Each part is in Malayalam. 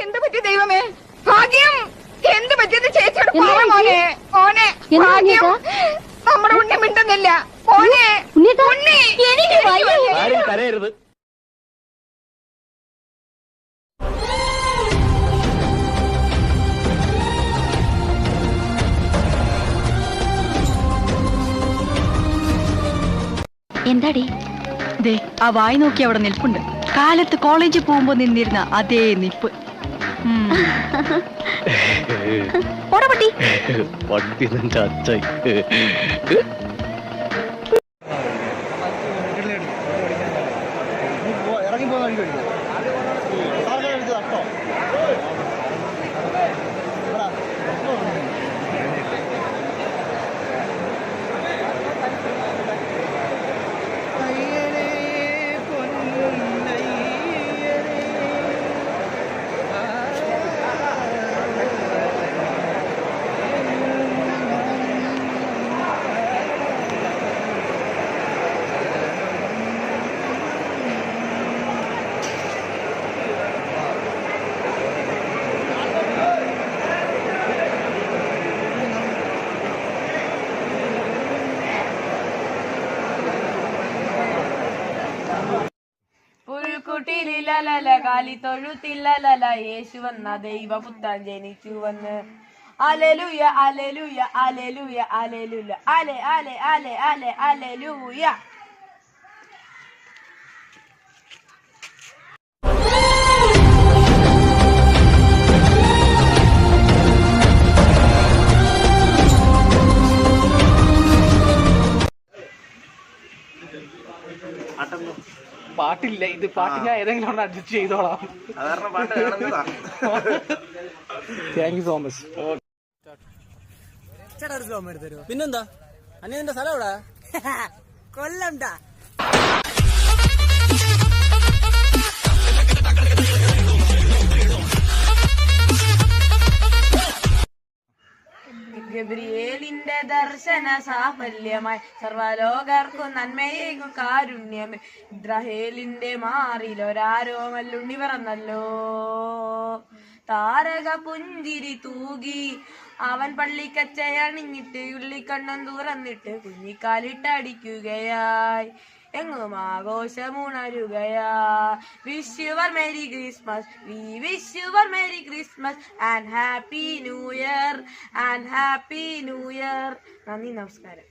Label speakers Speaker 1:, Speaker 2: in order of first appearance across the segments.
Speaker 1: എന്ത് പറ്റി ദൈവമേ? ഭാഗ്യം എന്ത് പറ്റിയത് ചേച്ചിയുടെ മോനെ? മോനെ ഭാഗ്യം നമ്മുടെ ഉണ്ണി മിണ്ടുന്നില്ല. മോനെ ഉണ്ണി
Speaker 2: കരയരുത്.
Speaker 3: എന്താടി?
Speaker 4: ദേ ആ വായി നോക്കി അവിടെ നിൽപ്പുണ്ട്. കാലത്ത് കോളേജിൽ പോകുമ്പോ നിന്നിരുന്ന അതേ നിപ്പ്.
Speaker 3: ഓടപട്ടി
Speaker 2: വണ്ടി നിന്റെ അച്ഛൻ.
Speaker 5: പുൽക്കുട്ടിലല കാലി തൊഴുത്തില്ലല യേശു വന്ന ദൈവപുത്രൻ ജനിച്ചു വന്ന്. അലലുയ അലലുയ അലലുയ അലലുയ അലെ അലെ അലെ അലെ അലലുയ.
Speaker 6: പാട്ടില്ല, ഇത് പാട്ട് ഞാൻ ഏതെങ്കിലും അഡ്ജസ്റ്റ് ചെയ്തോളാം. Thank you so much.
Speaker 7: പിന്നെന്താ അനിയന്റെ സ്ഥലം എവിടെ? കൊല്ലം.
Speaker 5: ഗബ്രിയേലിന്റെ ദർശന സാഫല്യമായി സർവലോകർക്കും നന്മയേകും കാരുണ്യമേ. ഇദ്രാഹേലിന്റെ മാറിലൊരാരോമല്ലുണ്ണി പറന്നല്ലോ. താരക പുഞ്ചിരി തൂകി അവൻ പള്ളിക്കച്ചയണിഞ്ഞിട്ട് ഉള്ളിക്കണ്ണൻ തുറന്നിട്ട് കുഞ്ഞിക്കാലിട്ടടിക്കുകയായി. എങ്ങും ആഘോഷമുണരുകയാ. Wish your merry Christmas, we wish your merry Christmas and happy new year and happy new year. നന്ദി, നമസ്കാരം.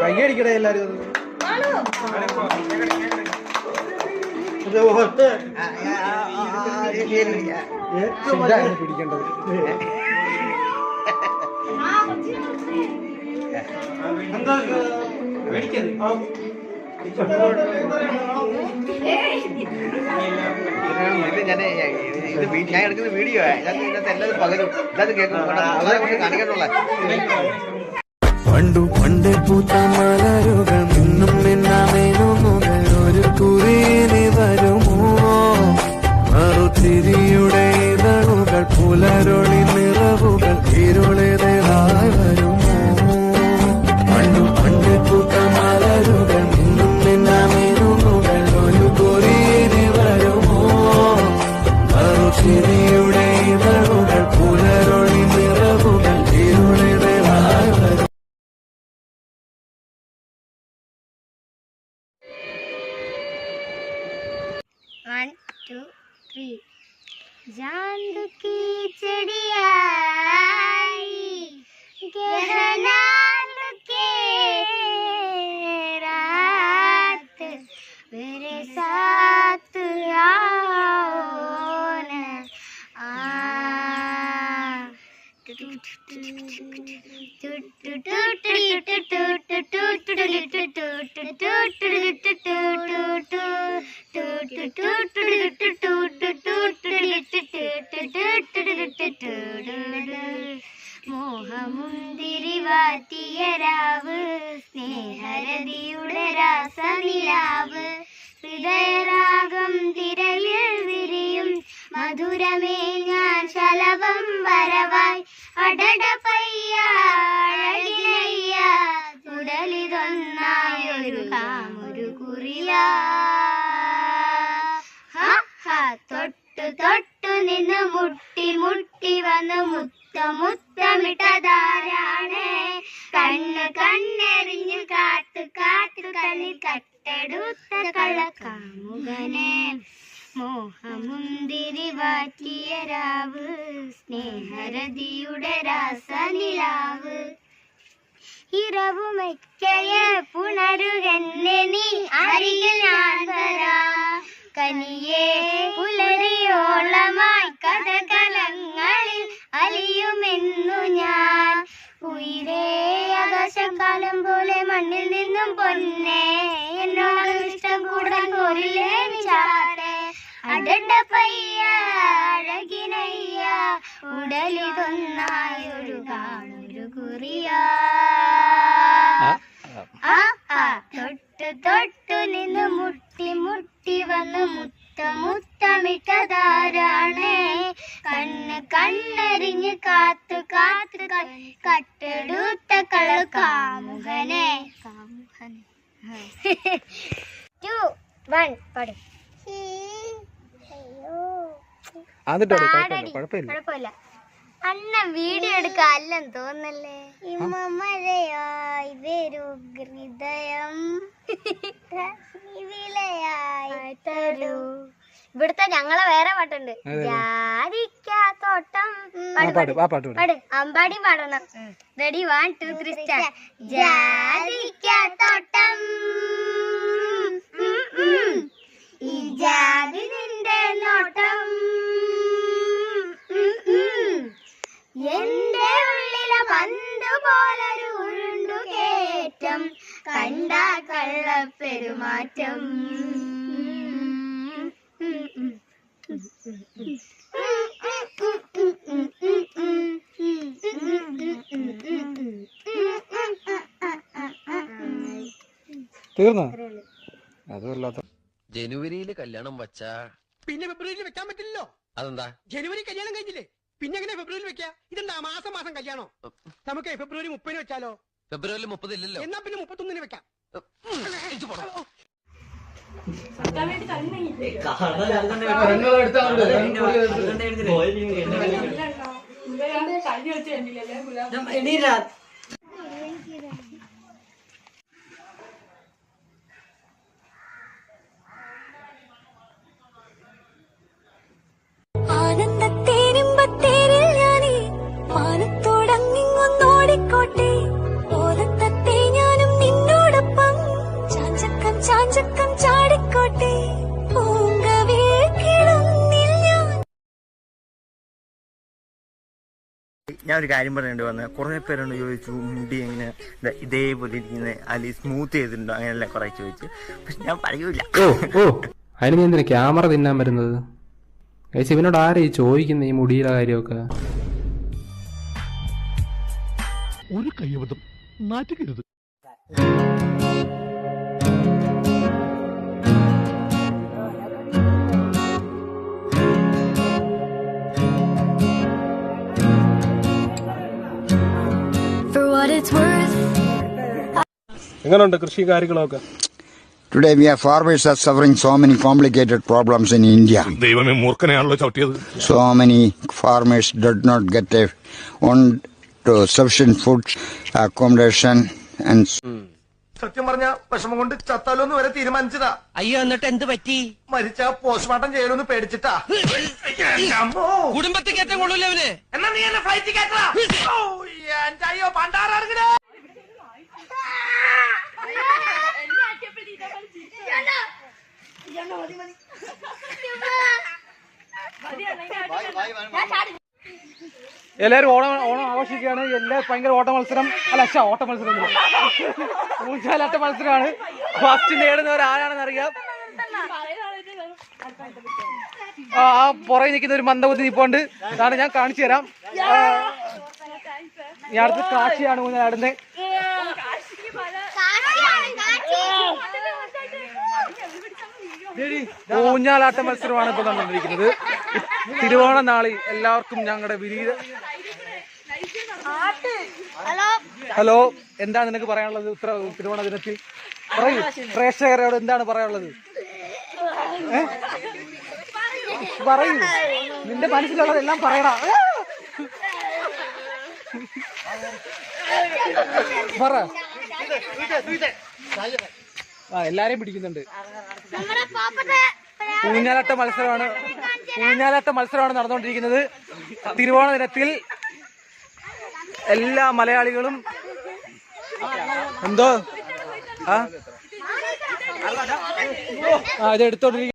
Speaker 7: കയ്യടിക്കടേ എല്ലാരും. പിടിക്കേണ്ടത്
Speaker 2: ഞാൻ എടുക്കുന്ന വീഡിയോ ഇതിനകത്ത് എല്ലാവരും പകരും ഇല്ലാതെ കേൾക്കും കാണിക്കാനുള്ള.
Speaker 8: പണ്ടു പണ്ടേ പൂത്ത മലരുകൾ മിന്നും മിന്നാമേനുകൾ ഒരു കുറിയിനി വരുമോ? മറുതിരിയുടെ ഇതളുകൾ പുലരൊളി നിറവുകൾ ഇരുളേതായി വരുമോ? പണ്ടു പണ്ടേ പൂത്ത മലരുകൾ മിന്നും മിന്നാമേനുകൾ ഒരു കുറിയിനി വരുമോ? മറുതിരിയുടെ ഇതളുകൾ പുലരൊളി നിറവുകൾ ഇരുളേതായി വരും.
Speaker 9: One, two, three. चांद की चिड़िया गहना के रात मेरे साथ आओ ना മോഹമുന്തിരി വാറ്റിയ രാവ് സ്നേഹരതിയുടെ രാസനിലാവ് ഹൃദയരാഗം തിരയിൽ വിരിയും മധുര പ്രായമേ ഞാൻ ശലഭം വരവായി അടട പയ്യ അഴകിനയ്യ ഉടലിതൊന്നായൊരു കാമൊരു കുറിയാ തൊട്ടു തൊട്ടു നിന്ന് മുട്ടി മുട്ടി വന്ന് മുത്തമിട്ടതാരാണ് കണ്ണ് കണ്ണെറിഞ്ഞ് കാത്തു കാത്തു കണ്ണി കട്ടെടുത്ത കളക്കാമുകനെ മോഹമുന്തിരി വാറ്റിയ രാവ് സ്നേഹരതിയുടെ രാസനിലാവ് ഇരവുമയ്ക്കയെ പുണരുകെന്നെ നീ അരികിൽ ഞാൻ വരാ കനിയേ പുലരിയോളമായി കഥകളങ്ങളിൽ അലിയുമെന്നു ഞാൻ ഉയരേ ആകാശക്കാലം പോലെ മണ്ണിൽ നിന്നും പൊന്നേ എന്നോട് ഇഷ്ടം കൂടാൻ പോരില്ലേ ചാരേ അടണ്ട പയ്യ അഴകിനയ്യ ഉടലിതൊന്നായൊരു കാമൊരു കുറിയാ തൊട്ടു തൊട്ടു നിന്ന് മുട്ടി മുട്ടി വന്ന് മുത്തമിട്ടതാരാണ് കണ്ണ് കണ്ണെറിഞ്ഞ് കാത്തു കാത്തു കട്ടെടുത്ത കളർ കാമുകനെ 2 1 പാടും കുഴപ്പമില്ല അണ്ണ വീഡിയോ എടുക്കാൻ അല്ലെന്ന് തോന്നല്ലേ മഴയായി വരൂ ഹൃദയം തരൂ ഇവിടുത്തെ ഞങ്ങളെ വേറെ പാട്ടുണ്ട് ജാതിക്കാത്തോട്ടം അമ്പാടി പാടണം റെഡി 1 2 3 സ്റ്റാർട്ട് ജാതിക്കാത്തോട്ടം ഈ ജാതി നിന്റെ നോട്ടം എന്റെ ഉള്ളിലെ പന്ത് പോലൊരു ഉരുണ്ടു കേറ്റം കണ്ട കള്ളപ്പെരുമാറ്റം
Speaker 7: തീർന്നോ അതുമല്ലാത്ത
Speaker 2: ജനുവരിയിൽ കല്യാണം വച്ചാ
Speaker 7: പിന്നെ ഫെബ്രുവരിയിൽ വെക്കാൻ പറ്റില്ലല്ലോ.
Speaker 2: അതെന്താ?
Speaker 7: ജനുവരി കല്യാണം കഴിഞ്ഞില്ലേ, പിന്നെ എങ്ങനെ ഫെബ്രുവരിയിൽ വെക്കാ? ഇതെന്താ മാസം മാസം കല്യാണോ? നമുക്ക് ഫെബ്രുവരി 30 വെച്ചാലോ?
Speaker 2: ഫെബ്രുവരി 30 ഇല്ലല്ലോ.
Speaker 7: എന്നാ പിന്നെ 31 വെക്കാം.
Speaker 9: ആനന്ദത്തേരിമ്പത്തേരിൽ ഞാനീ മാനത്തോടങ്ങിങ്ങൊന്നോടിക്കോട്ടെ ഓലത്തത്തെ ഞാനും നിന്നോടൊപ്പം ചാഞ്ചക്കം ചാഞ്ചക്കം ചാടിക്കോട്ടെ
Speaker 10: ഞാൻ ഒരു കാര്യം പറയേണ്ടി വന്നത്, കുറെ പേരോട് ചോദിച്ചു മുടി എങ്ങനെ ഇതേപോലെ ഇരിക്കുന്നത് അല്ലെങ്കിൽ സ്മൂത്ത് ചെയ്തിട്ടുണ്ടോ, അങ്ങനെയല്ല കുറെ ചോദിച്ചു. പക്ഷെ ഞാൻ പറയൂല.
Speaker 11: അതിന് നീ എന്തിനാ ക്യാമറ തിന്നാൻ വരുന്നത്? ഇവനോട് ആരാ ഈ ചോദിക്കുന്നത് ഈ മുടിയുടെ കാര്യമൊക്കെ?
Speaker 8: ഒരു കയ്യബദ്ധം നാറ്റുകരുത്.
Speaker 7: എങ്ങനെയുണ്ട് കൃഷി കാര്യങ്ങളൊക്കെ?
Speaker 12: Today we are farmers are suffering so many complicated problems in India.
Speaker 8: ദൈവമേ മൂർഖനെയാണല്ലോ ചവിട്ടിയത്.
Speaker 12: So many farmers did not get sufficient food, accommodation and
Speaker 10: സത്യം പറഞ്ഞ വിഷമം കൊണ്ട് ചത്താലോന്ന് വരെ തീരുമാനിച്ചതാ.
Speaker 6: അയ്യോ, എന്നിട്ട് എന്ത് പറ്റി?
Speaker 10: മരിച്ച പോസ്റ്റ്മോർട്ടം ചെയ്യലൊന്ന് പേടിച്ചിട്ടാ.
Speaker 6: കുടുംബത്തിൽ കയറ്റം കൊള്ളൂല്ലേ അവന്?
Speaker 10: എന്നാ നീ എന്നെ ഫ്ലൈറ്റ് കയറ്റാ. അയ്യോ പണ്ടാറങ്ങ
Speaker 7: എല്ലാരും ഓണം ആഘോഷിക്കുകയാണ്. എല്ലാവരും ഭയങ്കര ഓട്ട മത്സരം ഓട്ട മത്സരം ഊഞ്ചാലാട്ട മത്സരമാണ്. ഫസ്റ്റ് നേടുന്നവർ ആരാണെന്ന് അറിയാം. ആ പുറകെ നിൽക്കുന്ന ഒരു മന്ദബുദ്ധി നിപ്പോണ്ട്, അതാണ് ഞാൻ കാണിച്ചു തരാം. ഞാൻ അടുത്ത് കാശിയാണ് ഊഞ്ഞാലാടുന്നത്. ഊഞ്ഞാലാട്ട മത്സരമാണ് ഇപ്പൊ നടന്നുകൊണ്ടിരിക്കുന്നത്. തിരുവോണ നാളിൽ എല്ലാവർക്കും ഞങ്ങളുടെ വിനീത ഹലോ, എന്താണ് നിനക്ക് പറയാനുള്ളത് തിരുവോണ ദിനത്തിൽ? പറയൂ, പ്രേക്ഷകരോട് എന്താണ് പറയാനുള്ളത്? പറയൂ, നിന്റെ മനസ്സിലുള്ളതെല്ലാം പറയടാ. പറ. എല്ലാരെയും പിടിക്കുന്നുണ്ട്. ഊഞ്ഞാലാട്ട മത്സരമാണ് നടന്നുകൊണ്ടിരിക്കുന്നത്. തിരുവോണ ദിനത്തിൽ എല്ലാ മലയാളികളും എന്തോ ഇത് എടുത്തോണ്ടിരിക്കും.